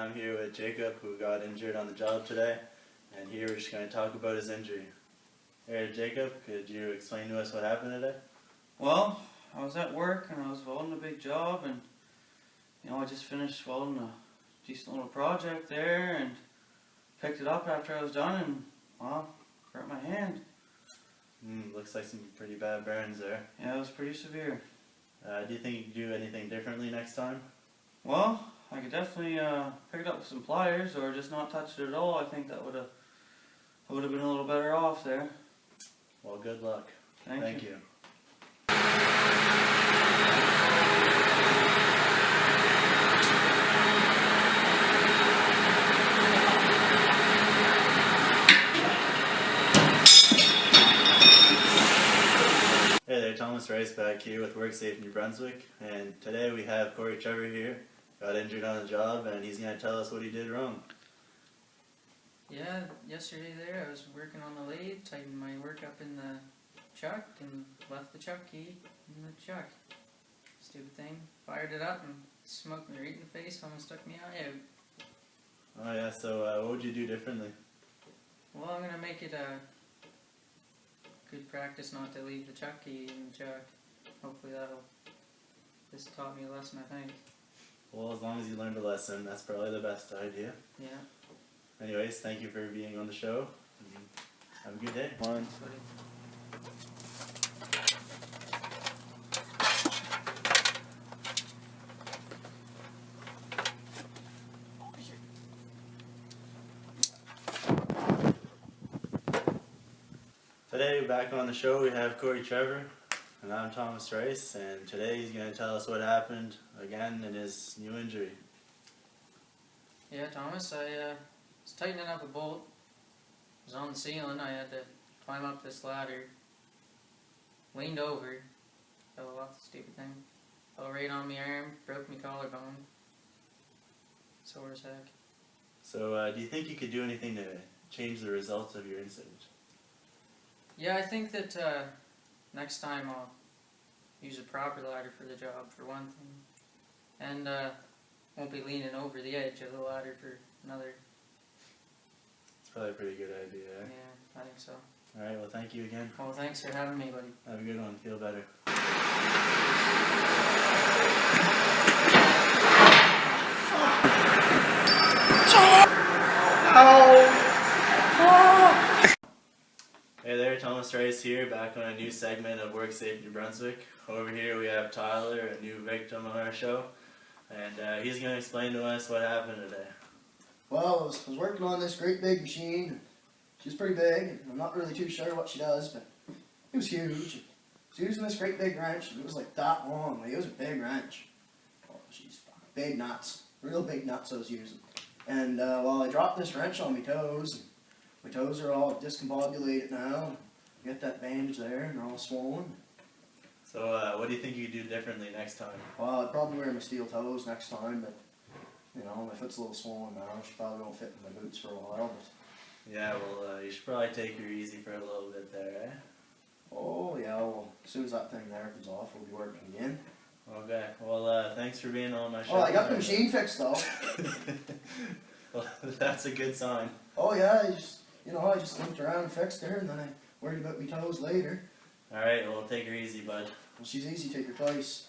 I'm here with Jacob, who got injured on the job today, and here we're just going to talk about his injury. Hey Jacob, could you explain to us what happened today? Well, I was at work and I was welding a big job, and I just finished welding a decent little project there and picked it up after I was done and, well, hurt my hand. Looks like some pretty bad burns there. Yeah, it was pretty severe. Do you think you could do anything differently next time? Well, I could definitely pick it up with some pliers or just not touch it at all. I think that would have been a little better off there. Well, good luck. Thank you. Hey there, Thomas Rice back here with WorkSafe New Brunswick, and today we have Corey Trevor here. Got injured on the job, and he's going to tell us what he did wrong. Yeah, yesterday there I was working on the lathe, tightened my work up in the chuck and left the chuck key in the chuck. Stupid thing. Fired it up and smoked me right in the face, almost took me eye out. Oh yeah, so what would you do differently? Well, I'm going to make it a good practice not to leave the chuck key in the chuck. Hopefully this taught me a lesson, I think. Well, as long as you learned a lesson, that's probably the best idea. Yeah. Anyways, thank you for being on the show. Have a good day. Buddy. Today, back on the show, we have Corey Trevor, and I'm Thomas Rice, and today he's going to tell us what happened again in his new injury. Yeah, Thomas, I was tightening up a bolt. It was on the ceiling. I had to climb up this ladder. Leaned over. Fell off the stupid thing. Fell right on my arm. Broke my collarbone. Sore as heck. So, do you think you could do anything to change the results of your incident? Yeah, I think that next time I'll use a proper ladder for the job, for one thing. And won't be leaning over the edge of the ladder for another. It's probably a pretty good idea, eh? Yeah, I think so. Alright, well thank you again. Well, thanks for having me, buddy. Have a good one. Feel better. Hey there, Thomas Rice here, back on a new segment of WorkSafe New Brunswick. Over here we have Tyler, a new victim on our show, and he's going to explain to us what happened today. Well, I was working on this great big machine. She's pretty big, and I'm not really too sure what she does, but it was huge. I was using this great big wrench, and it was like that long. Like, it was a big wrench. Oh, she's fucking big nuts. Real big nuts I was using. And well, I dropped this wrench on my toes. My toes are all discombobulated now. I got that bandage there, and they're all swollen. So what do you think you could do differently next time? Well, I'd probably wear my steel toes next time, but my foot's a little swollen now. She probably won't fit in my boots for a while. But Yeah, well, you should probably take her easy for a little bit there, eh? oh yeah, well, as soon as that thing there comes off, we'll be working again. Okay, well, thanks for being on my show. Oh, I got the machine fixed though. Well, that's a good sign. Oh yeah, I just limped around and fixed her, and then I worried about my toes later. Alright, well, take her easy, bud. Well, she's easy, take her twice.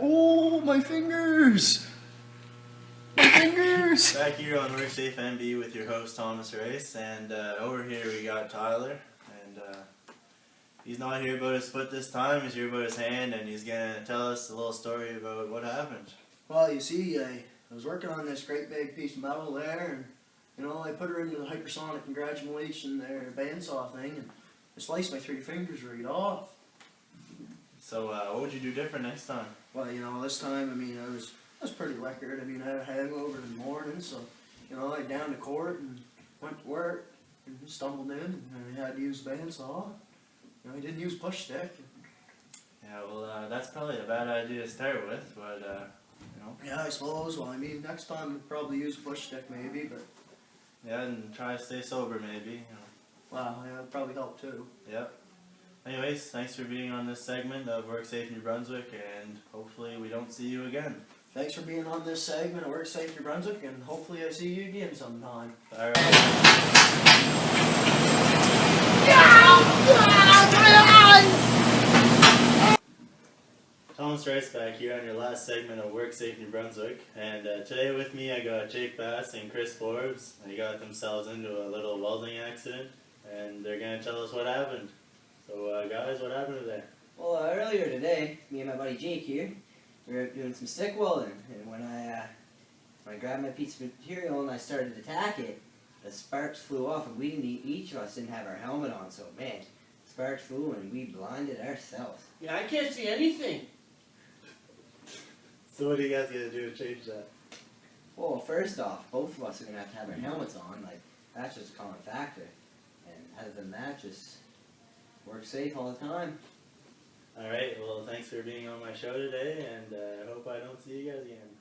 Oh, my fingers! My fingers! Back here on WorkSafe NB with your host Thomas Rice, and over here we got Tyler, and he's not here about his foot this time, he's here about his hand, and he's going to tell us a little story about what happened. Well, you see, I was working on this great big piece of metal there, and I put her into the hypersonic congratulation there bandsaw thing, and I sliced my 3 fingers right off. So what would you do different next time? Well, this time, I was pretty liquored. I had a hangover in the morning, so, I down to court and went to work and stumbled in, and I had to use the bandsaw. I didn't use push stick. Yeah, well, that's probably a bad idea to start with, but, Yeah, I suppose. Well, next time I'd probably use a push stick maybe, but, yeah, and try to stay sober maybe. well, yeah, it'd probably help too. Yep. anyways, thanks for being on this segment of Work Safe New Brunswick, and hopefully we don't see you again. Thanks for being on this segment of Work Safe New Brunswick, and hopefully I see you again sometime. All right. Thomas Rice back here on your last segment of Work Safe New Brunswick, and today with me I got Jake Bass and Chris Forbes. They got themselves into a little welding accident, and they're gonna tell us what happened. So guys, what happened today? Well, earlier today, me and my buddy Jake here, we were doing some stick welding, and when I grabbed my piece of material and I started to tack it, the sparks flew off, and each of us didn't have our helmet on, so man, sparks flew and we blinded ourselves. Yeah, I can't see anything. So what do you guys gotta do to change that? Well, first off, both of us are gonna have to have our helmets on, like, that's just a common factor. And other than that, just work safe all the time. Alright, well thanks for being on my show today, and I hope I don't see you guys again.